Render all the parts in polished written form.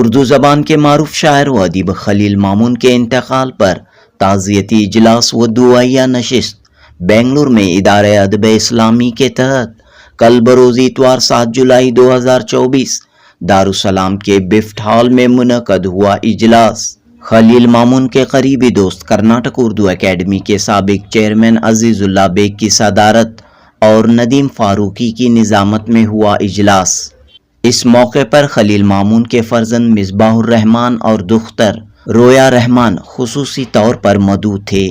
اردو زبان کے معروف شاعر و ادیب خلیل مامون کے انتقال پر تعزیتی اجلاس و دعائیہ نشست بنگلور میں ادارہ ادب اسلامی کے تحت کل بروز اتوار 7 جولائی 2024 دارالسلام کے بفٹ ہال میں منعقد ہوا۔ اجلاس خلیل مامون کے قریبی دوست کرناٹک اردو اکیڈمی کے سابق چیئرمین عزیز اللہ بیگ کی صدارت اور ندیم فاروقی کی نظامت میں ہوا۔ اجلاس اس موقع پر خلیل مامون کے فرزند مصباح الرحمان اور دختر رویا رحمان خصوصی طور پر مدعو تھے۔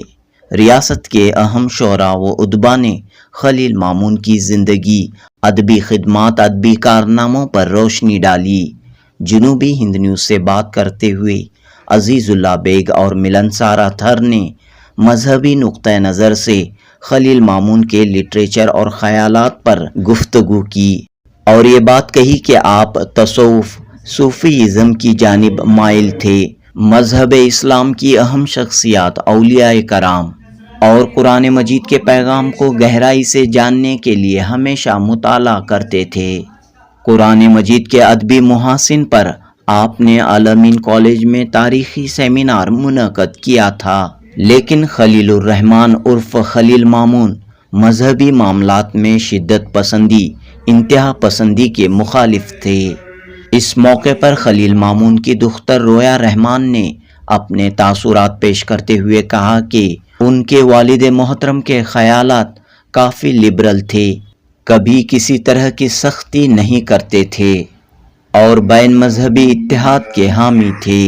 ریاست کے اہم شعراء و ادبا نے خلیل مامون کی زندگی، ادبی خدمات، ادبی کارناموں پر روشنی ڈالی۔ جنوبی ہند نیوز سے بات کرتے ہوئے عزیز اللہ بیگ اور ملنسار اطہر نے مذہبی نقطہ نظر سے خلیل مامون کے لٹریچر اور خیالات پر گفتگو کی اور یہ بات کہی کہ آپ تصوف صوفیزم کی جانب مائل تھے۔ مذہب اسلام کی اہم شخصیات، اولیاء کرام اور قرآن مجید کے پیغام کو گہرائی سے جاننے کے لیے ہمیشہ مطالعہ کرتے تھے۔ قرآن مجید کے ادبی محاسن پر آپ نے الامین کالج میں تاریخی سیمینار منعقد کیا تھا، لیکن خلیل الرحمان عرف خلیل مامون مذہبی معاملات میں شدت پسندی، انتہا پسندی کے مخالف تھے۔ اس موقع پر خلیل مامون کی دختر رویا رحمان نے اپنے تاثرات پیش کرتے ہوئے کہا کہ ان کے والد محترم کے خیالات کافی لبرل تھے، کبھی کسی طرح کی سختی نہیں کرتے تھے اور بین مذہبی اتحاد کے حامی تھے۔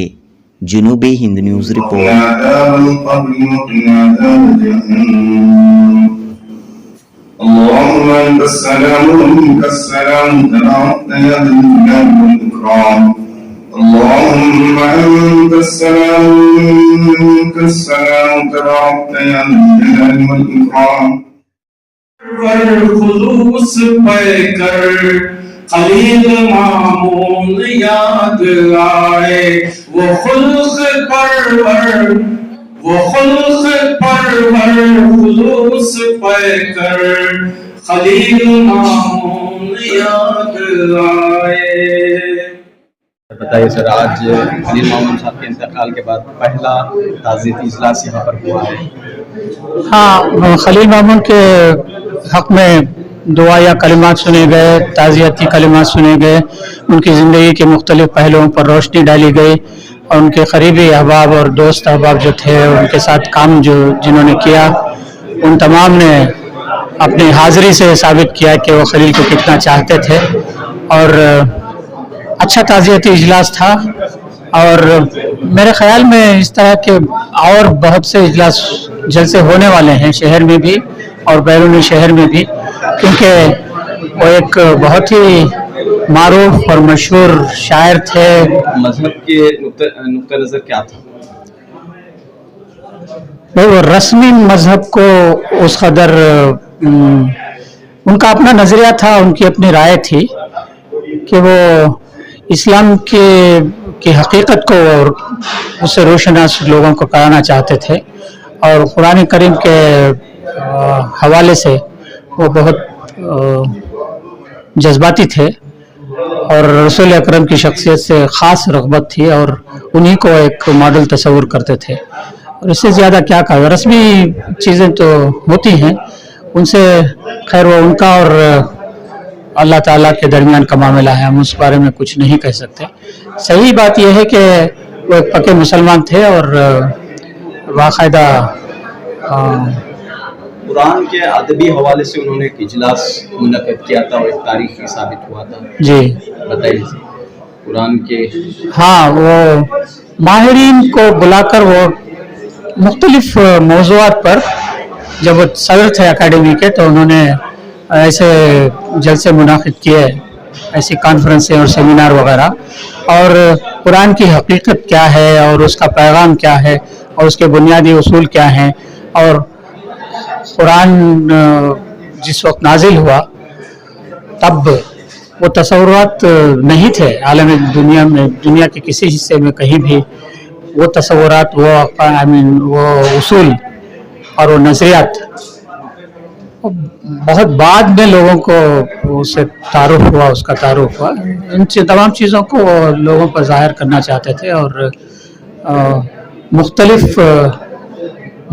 جنوبی ہند نیوز رپورٹ۔ اللهم انت السلام ومنك السلام تباركت يا ذا الجلال والاكرام. اللهم انت السلام ومنك السلام تباركت يا ذا الجلال والاكرام. خلوص پہ کر خلیل مامون یاد آئے، وہ خلق پرور، وہ خلق پرور خلوص پہ کر خلیل مامون یاد آئے۔ بتائیے سر، آج خلیل مامون صاحب کے انتقال کے بعد پہلا تعزیتی اجلاس یہاں پر ہوا ہے۔ ہاں، خلیل مامون کے حق میں دعائیہ کلمات سنے گئے، تعزیتی کلمات سنے گئے، ان کی زندگی کے مختلف پہلوؤں پر روشنی ڈالی گئی اور ان کے قریبی احباب اور دوست احباب جو تھے، ان کے ساتھ کام جنہوں نے کیا، ان تمام نے اپنی حاضری سے ثابت کیا کہ وہ خلیل کو کتنا چاہتے تھے۔ اور اچھا تعزیتی اجلاس تھا، اور میرے خیال میں اس طرح کے اور بہت سے اجلاس جلسے ہونے والے ہیں، شہر میں بھی اور بیرونی شہر میں بھی، کیونکہ وہ ایک بہت ہی معروف اور مشہور شاعر تھے۔ مذہب کے نقطہ نظر کیا تھا؟ وہ رسمی مذہب کو اس قدر ان کا اپنا نظریہ تھا، ان کی اپنی رائے تھی کہ وہ اسلام کی حقیقت کو اور اس سے روشناس لوگوں کو کرانا چاہتے تھے، اور قرآن کریم کے حوالے سے وہ بہت جذباتی تھے اور رسول اکرم کی شخصیت سے خاص رغبت تھی، اور انہی کو ایک ماڈل تصور کرتے تھے۔ اور اس سے زیادہ کیا کہا، رسمی چیزیں تو ہوتی ہیں، ان سے خیر وہ ان کا اور اللہ تعالیٰ کے درمیان کا معاملہ ہے، ہم اس بارے میں کچھ نہیں کہہ سکتے۔ صحیح بات یہ ہے کہ وہ ایک پکے مسلمان تھے اور باقاعدہ قرآن کے ادبی حوالے سے انہوں نے ایک اجلاس منعقد کیا تھا اور ایک تاریخی ثابت ہوا تھا۔ جی بتائیے قرآن کے۔ ہاں، وہ ماہرین کو بلا کر وہ مختلف موضوعات پر، جب وہ صدر تھے اکیڈمی کے، تو انہوں نے ایسے جلسے منعقد کیے، ایسی کانفرنسیں اور سیمینار وغیرہ، اور قرآن کی حقیقت کیا ہے اور اس کا پیغام کیا ہے اور اس کے بنیادی اصول کیا ہیں، اور قرآن جس وقت نازل ہوا تب وہ تصورات نہیں تھے عالم دنیا میں، دنیا کے کسی حصے میں کہیں بھی وہ تصورات، وہ اصول اور وہ نظریات बहुत बाद में लोगों को उससे तारुफ हुआ, उसका तारुफ हुआ। इन तमाम चीज़ों को लोगों पर ज़ाहिर करना चाहते थे और मुख्तलिफ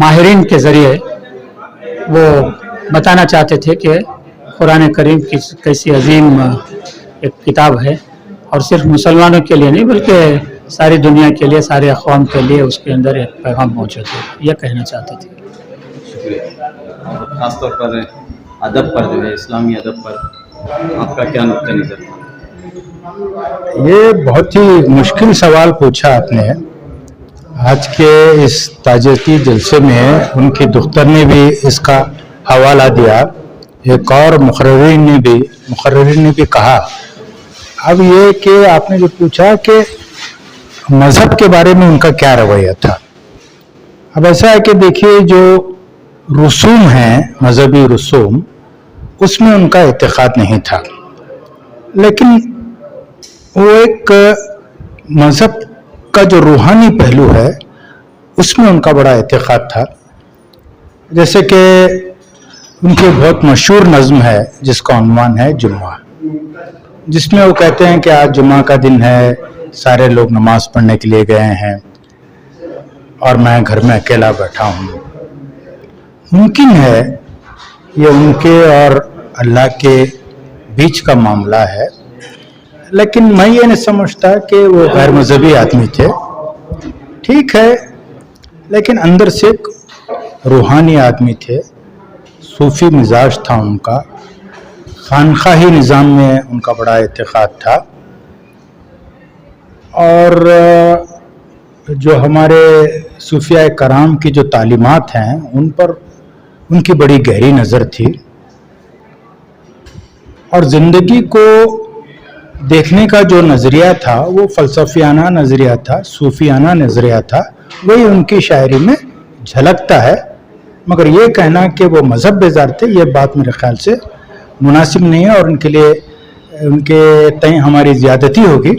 माहिरीन के ज़रिए वो बताना चाहते थे कि कुरान करीम की कैसी अजीम एक किताब है और सिर्फ मुसलमानों के लिए नहीं बल्कि सारी दुनिया के लिए, सारे अक़वाम के लिए उसके अंदर एक पैगाम मौजूद है, यह कहना चाहते थे। ख़ास तौर पर अदब पर जो है, इस्लामी अदब पर आपका क्या नुक्ता नज़र था? ये बहुत ही मुश्किल सवाल पूछा आपने। आज के इस ताज़ियती जलसे में उनकी दुख्तर ने भी इसका हवाला दिया, एक और मुक़र्रिरीन ने भी कहा। अब ये कि आपने जो पूछा कि मज़हब के बारे में उनका क्या रवैया था, अब ऐसा है कि देखिए जो रसूम हैं, मजहबी रसूम, उसमें उनका इत्तेक़ाद नहीं था, लेकिन वो एक मज़हब का जो रूहानी पहलू है उसमें उनका बड़ा इत्तेक़ाद था। जैसे कि उनकी बहुत मशहूर नज़्म है जिसका उन्वान है जुम्मा, जिसमें वो कहते हैं कि आज जुम्मा का दिन है, सारे लोग नमाज पढ़ने के लिए गए हैं और मैं घर में अकेला बैठा हूँ। मुमकिन है ये उनके और अल्लाह के बीच का मामला है, लेकिन मैं ये नहीं समझता कि वो गैर मजहबी आदमी थे। ठीक है, लेकिन अंदर से एक रूहानी आदमी थे, सूफी मिजाज था उनका, खानखाही निज़ाम में उनका बड़ा इत्तेक़ाद था और जो हमारे सूफिया कराम की जो तालीमात हैं उन पर उनकी बड़ी गहरी नज़र थी और ज़िंदगी को देखने का जो नज़रिया था वो फ़लसफ़ियाना नज़रिया था, सूफियाना नज़रिया था, वही उनकी शायरी में झलकता है। मगर ये कहना कि वो मज़हब बेजार थे, ये बात मेरे ख़्याल से मुनासिब नहीं है और उनके लिए उनके तय हमारी ज़्यादती होगी।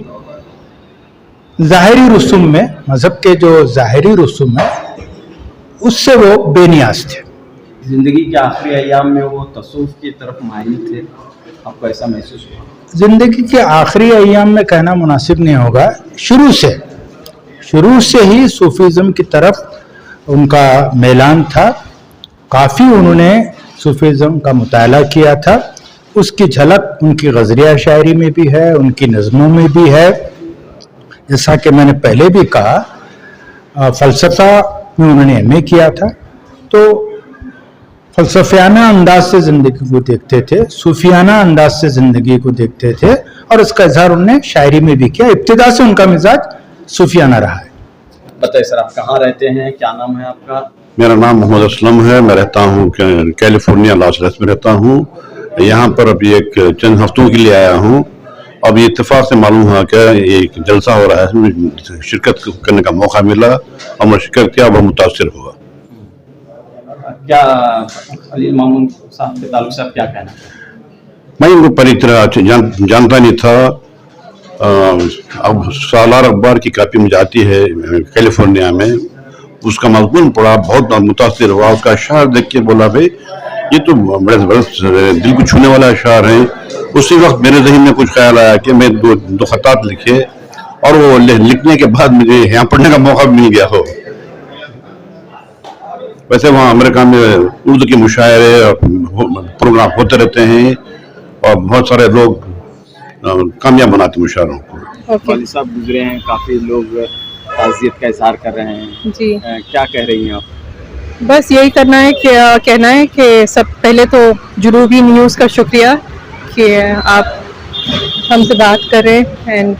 ज़ाहिरी रसूम में, मज़हब के जो ज़ाहिरी रसूम है उससे वो बेनियाज थे। ज़िंदगी के आखिरी अय्याम में वो तसव्वुफ़ की तरफ माइल थे, आपको ऐसा महसूस हुआ? ज़िंदगी के आखिरी अय्याम में कहना मुनासिब नहीं होगा। शुरू से ही सूफीज़म की तरफ उनका मैलान था, काफ़ी उन्होंने सूफीज़म का मुताला किया था। उसकी झलक उनकी गज़लिया शायरी में भी है, उनकी नज़मों में भी है। जैसा कि मैंने पहले भी कहा, फ़लसफ़ा में उन्होंने एमए किया था, तो फ़लसफ़ियाना अंदाज से ज़िंदगी को देखते थे, सूफियाना अंदाज से ज़िंदगी को देखते थे और इसका इज़हार उन्होंने शायरी में भी किया। इब्तिदा से उनका मिजाज सूफियाना रहा है। बताइए सर, आप कहाँ रहते हैं, क्या नाम है आपका? मेरा नाम मोहम्मद असलम है, मैं रहता हूँ कैलिफोर्निया लॉस एंजेलिस में रहता हूँ। यहाँ पर अभी एक चंद हफ्तों के लिए आया हूँ। अब ये इत्तेफाक से मालूम हुआ कि ये एक जलसा हो रहा है, इसमें शिरकत करने का मौका मिला और मैं शिरकत किया, बहुत मुतासिर हुआ। क्या खलील मामून साहब के ताल्लुक से आप क्या कहना? मैं इनको पूरी तरह जानता नहीं था। अब सालार अखबार की कापी मुझे आती है कैलिफोर्निया में, उसका मजमून पढ़ा, बहुत मुतासिर हुआ। उसका अशार देख के बोला भाई ये तो बड़े दिल को छूने वाला अशार है। उसी वक्त मेरे ज़हन में कुछ ख्याल आया कि मैं दो खतात लिखे और वो लिखने के बाद मुझे यहाँ पढ़ने का मौका मिल गया हो। वैसे वहाँ अमेरिका में उर्दू के मुशायरे और प्रोग्राम होते रहते हैं और बहुत सारे लोग कामयाब बनाते मुशायरों को। वालिद साहब गुजरे हैं, काफ़ी लोग ताज़ियत का इज़हार कर रहे हैं जी। क्या कह रही हैं आप? बस यही कहना है कि सब पहले तो जुनूबी न्यूज़ का शुक्रिया कि आप हमसे बात कर रहे हैं। एंड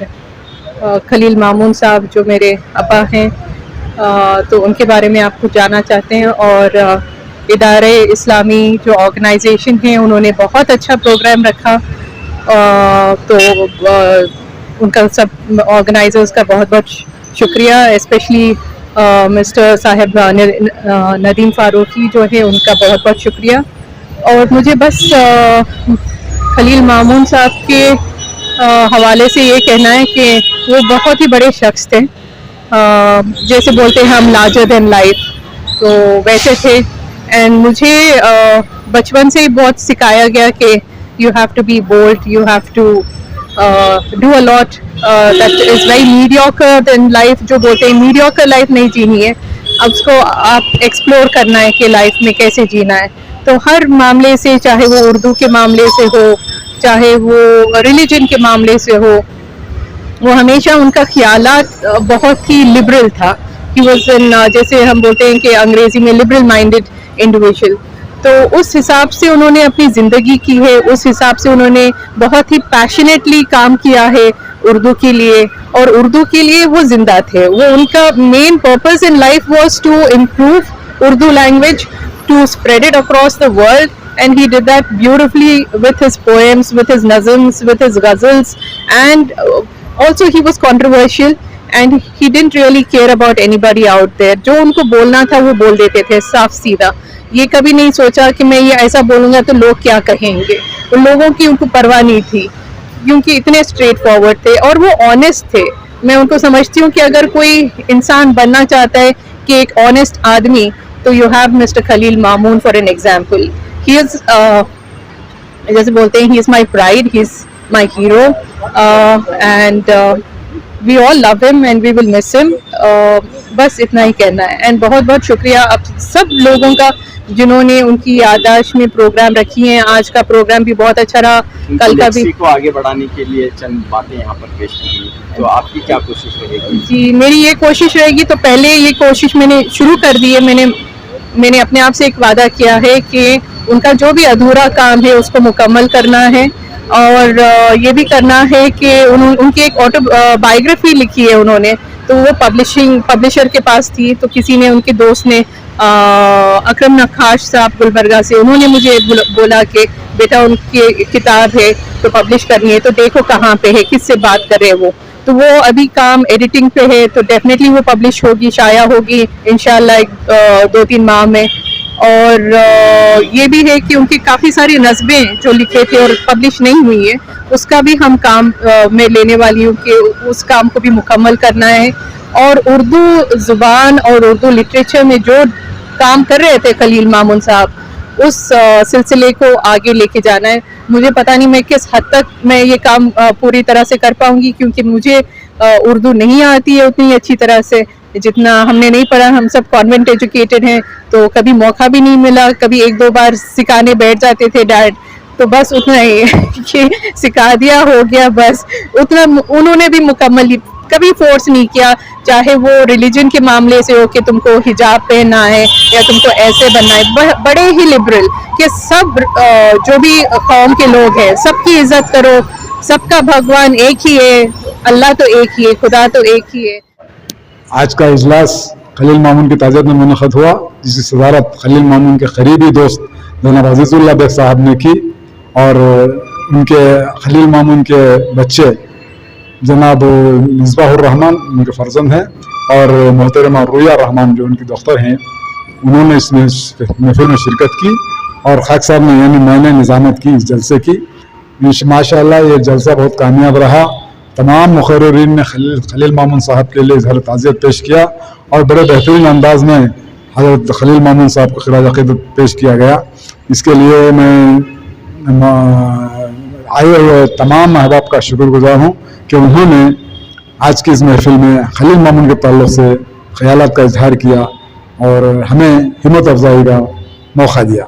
खलील मामून साहब जो मेरे अब्बा हैं, तो उनके बारे में आप कुछ जानना चाहते हैं। और इदारे इस्लामी जो ऑर्गेनाइजेशन है उन्होंने बहुत अच्छा प्रोग्राम रखा, तो उनका सब ऑर्गेनाइजर्स का बहुत बहुत शुक्रिया। स्पेशली मिस्टर साहब नदीम फारूकी जो है उनका बहुत बहुत शुक्रिया। और मुझे बस खलील मामून साहब के हवाले से ये कहना है कि वो बहुत ही बड़े शख्स थे। जैसे बोलते हैं हम लार्जर देन लाइफ, तो वैसे थे। एंड मुझे बचपन से ही बहुत सिखाया गया कि you have to be bold, you have to do a lot that is very mediocre in life. जो बोलते हैं मीडियोकर लाइफ नहीं जीनी है, अब उसको आप एक्सप्लोर करना है कि लाइफ में कैसे जीना है. तो हर मामले से, चाहे वो उर्दू के मामले से हो, चाहे वो रिलीजन के मामले से हो, वो हमेशा उनका ख्यालात बहुत ही लिबरल था. ही वॉज इन, जैसे हम बोलते हैं कि अंग्रेजी में लिबरल माइंडेड इंडिविजुअल. तो उस हिसाब से उन्होंने अपनी ज़िंदगी की है, उस हिसाब से उन्होंने बहुत ही पैशनेटली काम किया है उर्दू के लिए, और उर्दू के लिए वो जिंदा थे. वो उनका main purpose in life was to improve Urdu language, to spread it across the world, and he did that beautifully with his poems, with his nazms, with his ghazals, and also he was controversial and he didn't really care about anybody out there. जो उनको बोलना था वो बोल देते थे साफ सीधा. ये कभी नहीं सोचा कि मैं ये ऐसा बोलूँगा तो लोग क्या कहेंगे. उन लोगों की उनको परवाह नहीं थी, क्योंकि इतने स्ट्रेट फॉरवर्ड थे और वो ऑनेस्ट थे. मैं उनको समझती हूँ कि अगर कोई इंसान बनना चाहता है कि एक ऑनेस्ट आदमी, तो you have mister Khalil Mamoon for an example. He is, जैसे बोलते हैं, he is my pride, he is my hero, and we all love him and we will miss him. बस इतना ही कहना है. एंड बहुत बहुत शुक्रिया आप सब लोगों का जिन्होंने उनकी याददाश्त में प्रोग्राम रखी हैं. आज का प्रोग्राम भी बहुत अच्छा रहा, कल का भी. को आगे बढ़ाने के लिए चंद बातें यहाँ पर पेश की, तो आपकी क्या कोशिश रहेगी? जी, मेरी ये कोशिश रहेगी, तो पहले ये कोशिश मैंने शुरू कर दी है. मैंने अपने आप से एक वादा किया है कि उनका जो भी अधूरा काम है उसको मुकम्मल करना है, और ये भी करना है कि उनकी एक ऑटोबायोग्राफी लिखी है उन्होंने, तो वो पब्लिशर के पास थी. तो किसी ने, उनके दोस्त ने, अकरम नक्काश साहब गुलबर्गा से, उन्होंने मुझे बोला कि बेटा उनकी किताब है तो पब्लिश करनी है, तो देखो कहाँ पे है, किससे बात कर रहे हैं वो. तो वो अभी काम एडिटिंग पे है, तो डेफिनेटली वो पब्लिश होगी, शाया होगी इंशाल्लाह 2-3 माह में. और ये भी है कि उनकी काफ़ी सारी नज़में जो लिखे थे और पब्लिश नहीं हुई है, उसका भी हम काम में लेने वाली हूँ कि उस काम को भी मुकम्मल करना है. और उर्दू ज़ुबान और उर्दू लिटरेचर में जो काम कर रहे थे खलील मामून साहब, उस सिलसिले को आगे लेके जाना है. मुझे पता नहीं मैं किस हद तक मैं ये काम पूरी तरह से कर पाऊंगी, क्योंकि मुझे उर्दू नहीं आती है उतनी अच्छी तरह से जितना हमने नहीं पढ़ा. हम सब कॉन्वेंट एजुकेटेड हैं, तो कभी मौका भी नहीं मिला. कभी 1-2 बार सिखाने बैठ जाते थे डैड, तो बस उतना ही कि सिखा दिया, हो गया बस. उतना उन्होंने भी मुकम्मल कभी फोर्स नहीं किया, चाहे वो रिलीजन के मामले से हो कि तुमको हिजाब पहनना है या तुमको ऐसे बनना है. बड़े ही लिबरल कि सब जो भी कौम के लोग हैं सबकी इज्जत करो, सबका भगवान एक ही है, अल्लाह तो एक ही है, खुदा तो एक ही है. आज का इजलास खलील मामून की ताज़ियत में मुनक़द हुआ, जिसकी सदारत खलील मामून के करीबी दोस्त जनाब अज़ीज़ुल्लाह बेग साहब ने की, और उनके खलील मामून के बच्चे जनाब मिसबाहुर रहमान उनके फर्जंद हैं, और मोहतरमा रुया रहमान जो उनकी दख्तर हैं, उन्होंने इस महफिल में शिरकत की, और खाक साहब ने यानी मैंने निज़ामत की इस जलसे की. माशाअल्लाह ये जलसा बहुत कामयाब रहा. तमाम मुक़र्रिरीन ने खलील मामून साहब के लिए इज़हार ताज़ियत पेश किया, और बड़े बेहतरीन अंदाज में हज़रत खलील मामून साहब को खिराज अक़ीदत पेश किया गया. इसके लिए मैं आए हुए तमाम अहबाब का शुक्रगुज़ार हूँ कि उन्होंने आज की इस महफिल में खलील मामून के ताल्लुक़ से ख़यालात का इजहार किया और हमें हिम्मत अफजाई का मौका दिया.